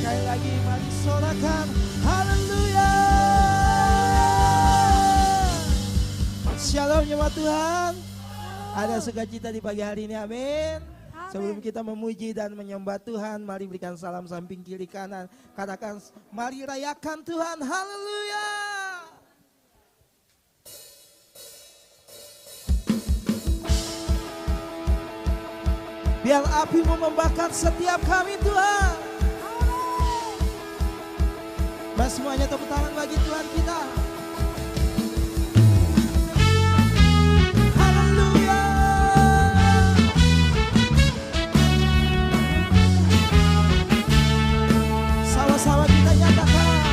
Sekali lagi mari sorakan haleluya. Shalom jemaat Tuhan. Ada sukacita di pagi hari ini, amin. Sebelum kita memuji dan menyembah Tuhan, mari berikan salam samping kiri kanan. Katakan mari rayakan Tuhan, haleluya. Biar api-Mu membakar setiap kami Tuhan. Mas semuanya tepuk tangan bagi Tuhan kita. Haleluya. Sama-sama kita nyatakan.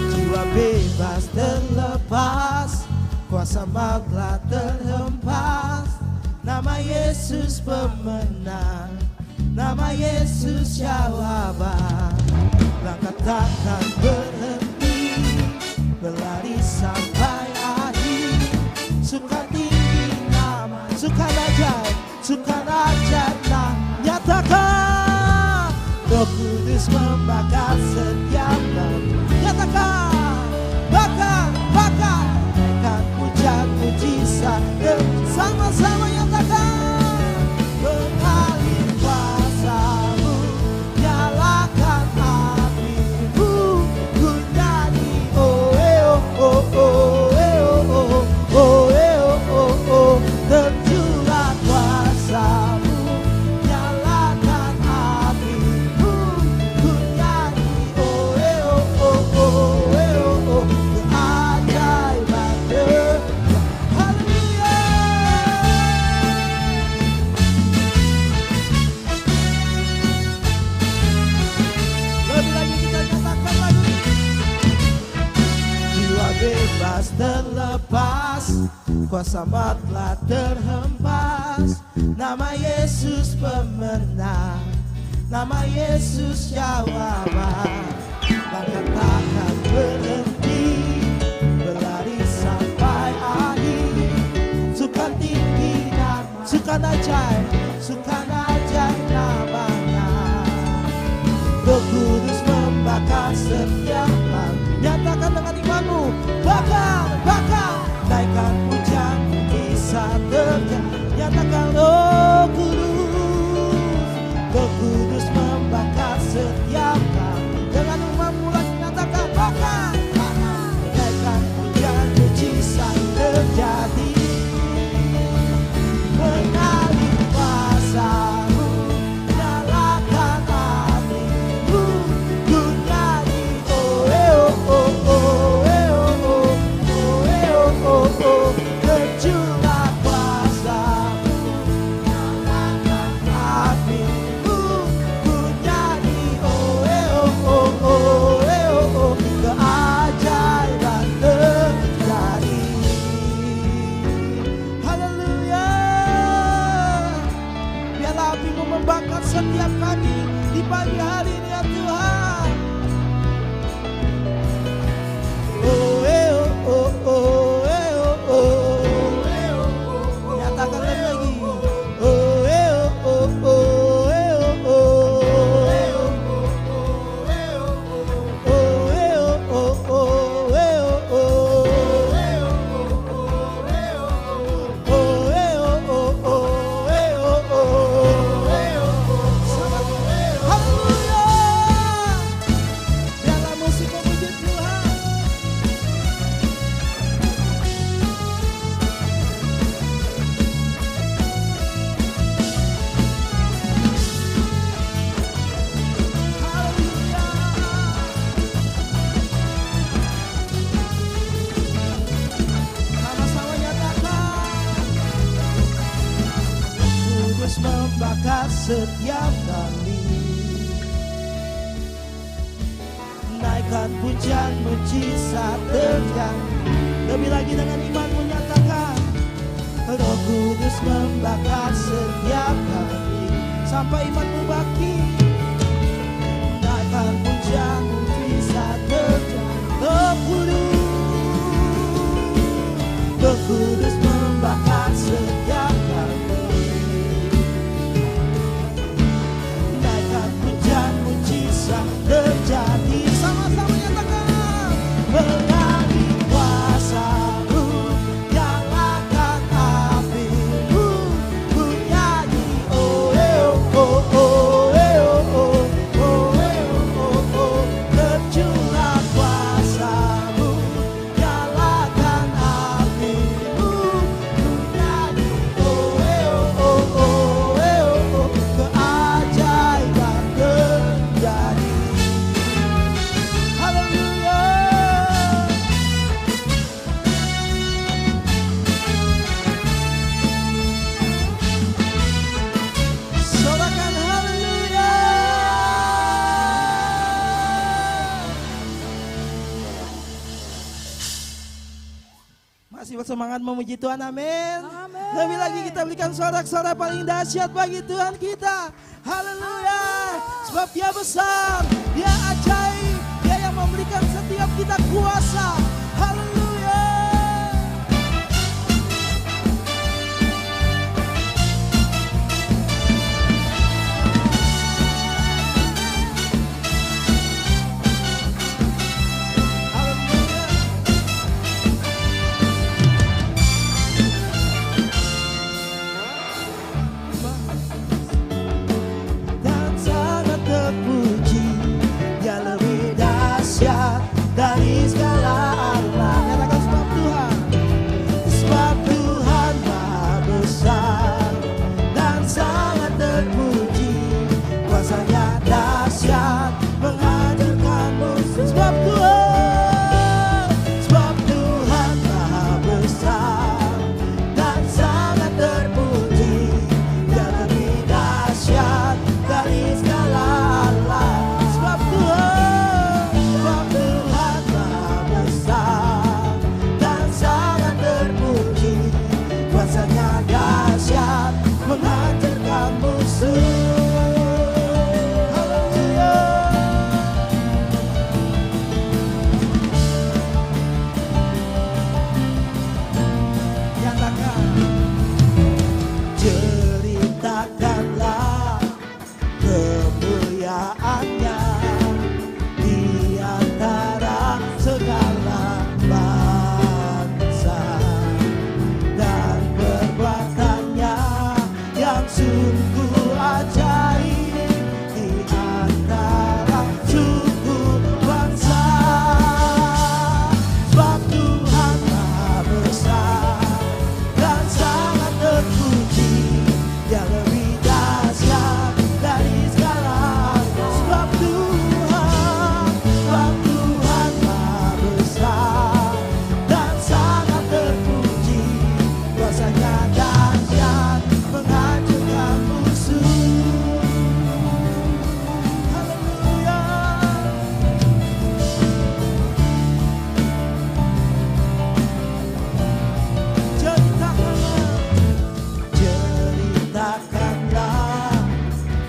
Jiwa bebas terlepas, kuasa maut telah terhempas. Nama Yesus pemenang, nama Yesus jawaban. Langkah takkan berhenti, berlari sampai akhir. Suka tinggi nama, suka ajaib nah nyatakan. Roh Kudus membakar setiap kami. Nyatakan, bakar, naikkan pujian mujizat. Sama-sama nyatakan. Mengalir kuasa-Mu, nyalakan api-Mu, ku nyanyi oh oh oh oh oh oh oh oh. Tercurah kuasa-Mu, nyalakan api-Mu, ku nyanyi oh oh oh oh oh. Keajaiban haleluya. Lebih lagi kita nyatakan lagu ini. Jiwa bebas terlepas, kuasa maut telah terhempas. Nama Yesus pemenang, nama Yesus jawaban. Langkah takkan berhenti, berlari sampai akhir. Suka tinggi dan suka ajaib namanya. Roh Kudus membakar setiap kami. Nyatakan dengan imanmu, bakar, naikkan pujian bisa terjadi. Nyatakan Roh Kudus membakar setiap kami. Dengan imanmu lagi nyatakan bakar, naikkan pujian mujizat terjadi. Mengalir kuasa-Mu, nyalakan api-Mu, ku nyanyi oh oh oh oh oh oh oh. Tercurah kuasa-Mu, nyalakan api-Mu, ku nyanyi oh oh oh oh. Keajaiban terjadi. Haleluya. Biarlah api-Mu membakar setiap kami di pagi hari ini ya Tuhan. Oh oh oh oh oh. Nyatakan lagi. Oh oh oh oh. Dalam musik memuji Tuhan. Sama-sama nyatakan. Kudus membakar setiap kali. Naikkan pujian mujizat terjadi. Lebih lagi dengan iman menyatakan. Roh Kudus membakar setiap kali. Sampai imanmu baki. Naikkan pujian mujizat terjadi. Roh Kudus membakar setiap kali. Naikkan pujian mujizat masih bersemangat memuji Tuhan, amin. Amin. Lebih lagi kita berikan sorak-sorak paling dahsyat bagi Tuhan kita. Haleluya. Sebab Dia besar, Dia ajaib, Dia yang memberikan setiap kita kuasa. Haleluya. Dari segala Allah, nyatakan sebab Tuhan Maha besar dan sangat terpuji, kuasanya dahsyat menghancurkan musuh. Sebab Tuhan Maha besar dan sangat terpuji, Dia lebih dahsyat dari segala Allah. Sebab Tuhan dahsyat menghancurkan musuh. Haleluya. Nyatakan, ceritakanlah kemuliaannya di antara segala bangsa, dan perbuatannya yang sungguh ajaib di antara suku bangsa. Sebab Tuhan Maha besar dan sangat terpuji, Dia lebih dahsyat dari segala. Sebab Tuhan Maha besar dan sangat terpuji, kuasanya dahsyat menghancurkan musuh. Haleluya. Ceritakanlah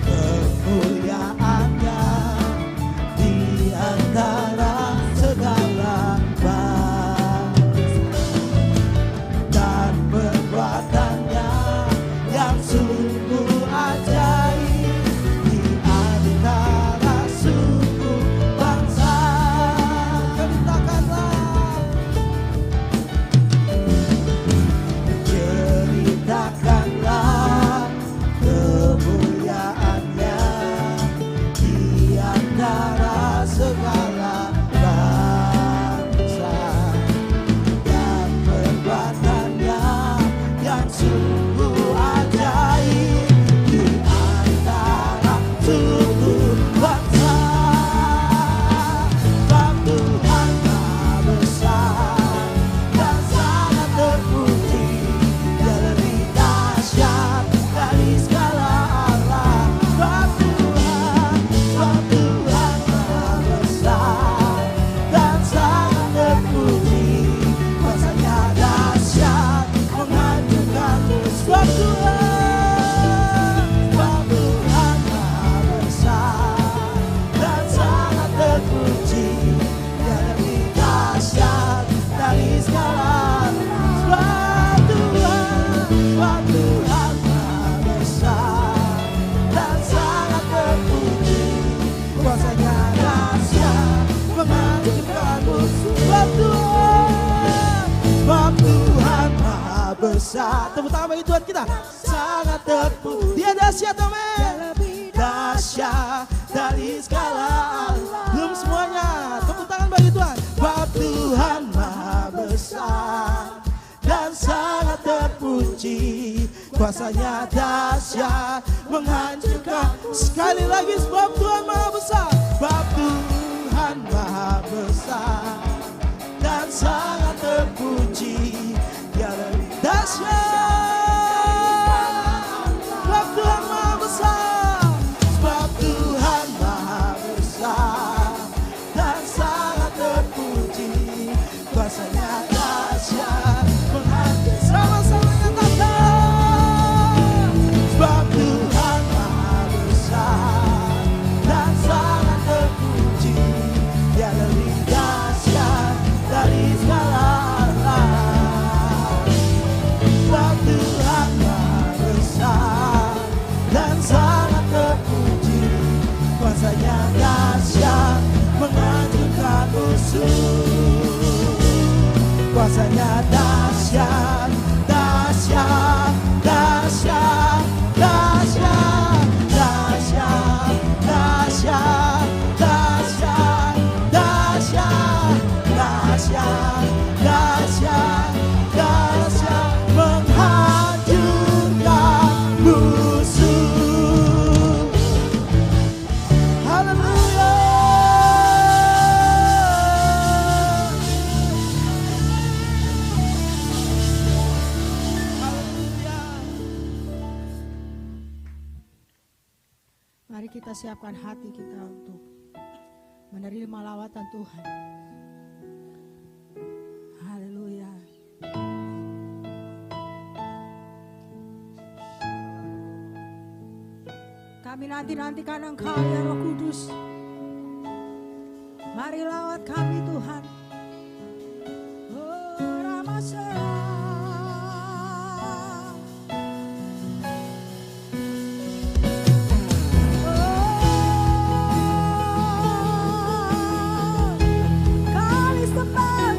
kemuliaannya di antara segala bangsa, dan perbuatannya yang sungguh ajaib di antara suku bangsa. Ceritakanlah kemuliaannya di antara segala bangsa, dan perbuatannya yang sungguh ajaib di antara suku bangsa. Sebab Tuhan Maha besar dan sangat terpuji, Dia lebih dahsyat dari segala Allah. Sebab Tuhan Maha besar dan sangat terpuji, kuasanya dahsyat menghancurkan musuh. Sebab Tuhan Maha besar dan sangat terpuji, Dia lebih dahsyat dari segala. Sebab Tuhan Maha besar dan sangat terpuji, kuasanya dahsyat menghancurkan musuh. Sebab Tuhan Maha besar. Tepuk tangan bagi Tuhan kita. Sangat terpuji, Dia dahsyat, amin. Dahsyat dari segala Allah. Belum semuanya. Tepuk tangan bagi Tuhan. Sebab Tuhan Maha besar dan sangat terpuji, kuasanya dahsyat menghancurkan. Sekali lagi, sebab Tuhan Maha besar. Sebab Tuhan Maha besar dan sangat terpuji, Dia lebih dahsyat. Sebab Tuhan Maha besar. Sebab Tuhan Maha besar dan sangat terpuji, kuasanya dahsyat. kuasanya dahsyat menghancurkan musuh. Kuasanya dahsyat, dahsyat, dahsyat, dahsyat, dahsyat, dahsyat, dahsyat, dahsyat, dahsyat, dahsyat, dahsyat menghancurkan musuh. Haleluya. Mari kita siapkan hati kita untuk menerima lawatan Tuhan. Haleluya. Kami nanti-nantikan Engkau ya Roh Kudus. Mari lawat kami Tuhan. Oh Ramasya. Mari Tuhan.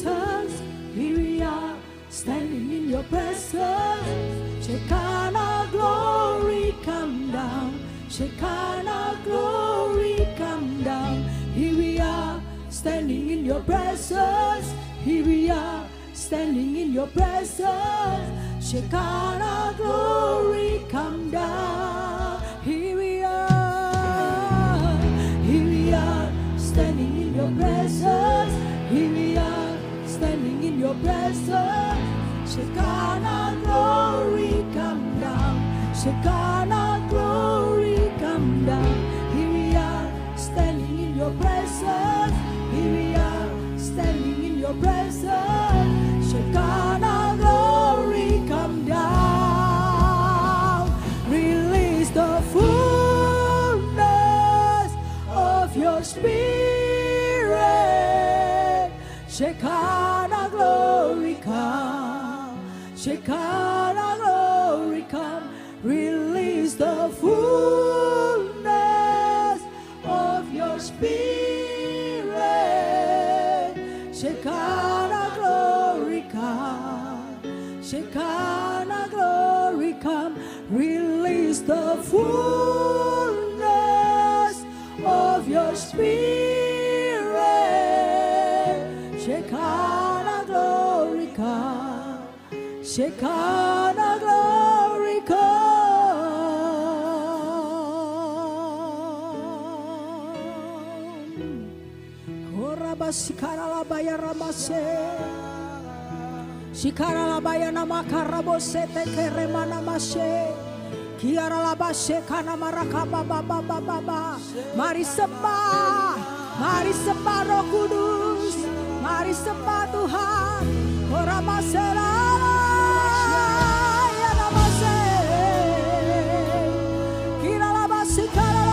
presence. Here we are, standing in your presence. Shekinah glory come down. Shekinah glory come down. Here we are, standing in your presence. Here we are, standing in your presence. Shekinah glory come down. Here we are, standing in your presence. Here we are, standing in your presence. Shekinah glory come down. Shekinah glory come down. Here we are, standing in your presence. Here we are, standing in your presence. Shekinah glory come down. Release the fullness of your spirit. Shekinah glory come. Shekinah glory come. Release the fullness of your spirit. Shekinah glory come. Shekinah glory come. Release the fullness of your spirit. Shekinah glory come. Shekinah glory come. Shikara labaya ramase, shikara labaya namaka rabose teke remana mashe, kiara labashe kana maraka baba baba baba. Mari sembah Roh Kudus, mari sembah Tuhan. Ora masalah ya namase, kira labasi kara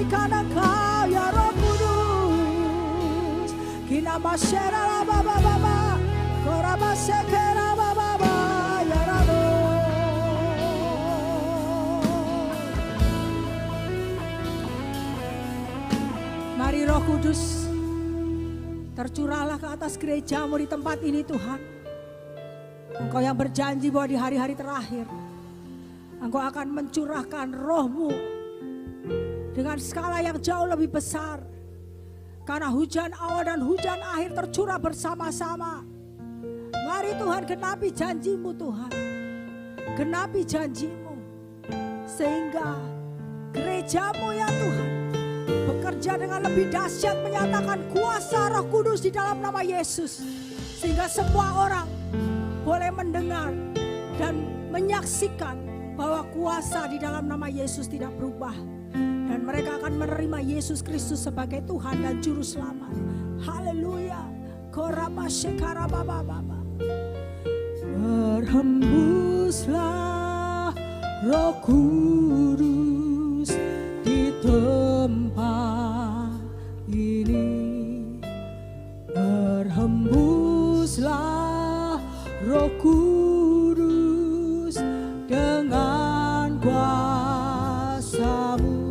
karena Kau ya Roh Kudus. Kina masyara baba baba, kora masekera baba baba ya Rabo. Mari Roh Kudus, tercurahlah ke atas gerejamu di tempat ini Tuhan. Engkau yang berjanji bahwa di hari-hari terakhir Engkau akan mencurahkan Roh-Mu dengan skala yang jauh lebih besar. Karena hujan awal dan hujan akhir tercurah bersama-sama. Mari Tuhan genapi janji-Mu Tuhan. Genapi janji-Mu. Sehingga gereja-Mu ya Tuhan bekerja dengan lebih dahsyat menyatakan kuasa Roh Kudus di dalam nama Yesus. Sehingga semua orang boleh mendengar dan menyaksikan bahwa kuasa di dalam nama Yesus tidak berubah. Dan mereka akan menerima Yesus Kristus sebagai Tuhan dan Juru Selamat. Haleluya. Koraba shekara baba baba. Berhembuslah Roh Kudus di tempat ini. Berhembuslah Roh Kudus dengan kuasa-Mu.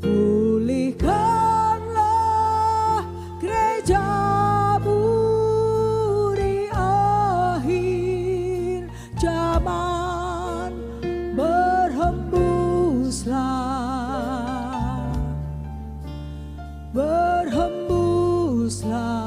Pulihkanlah gereja-Mu di akhir zaman. Berhembuslah, berhembuslah.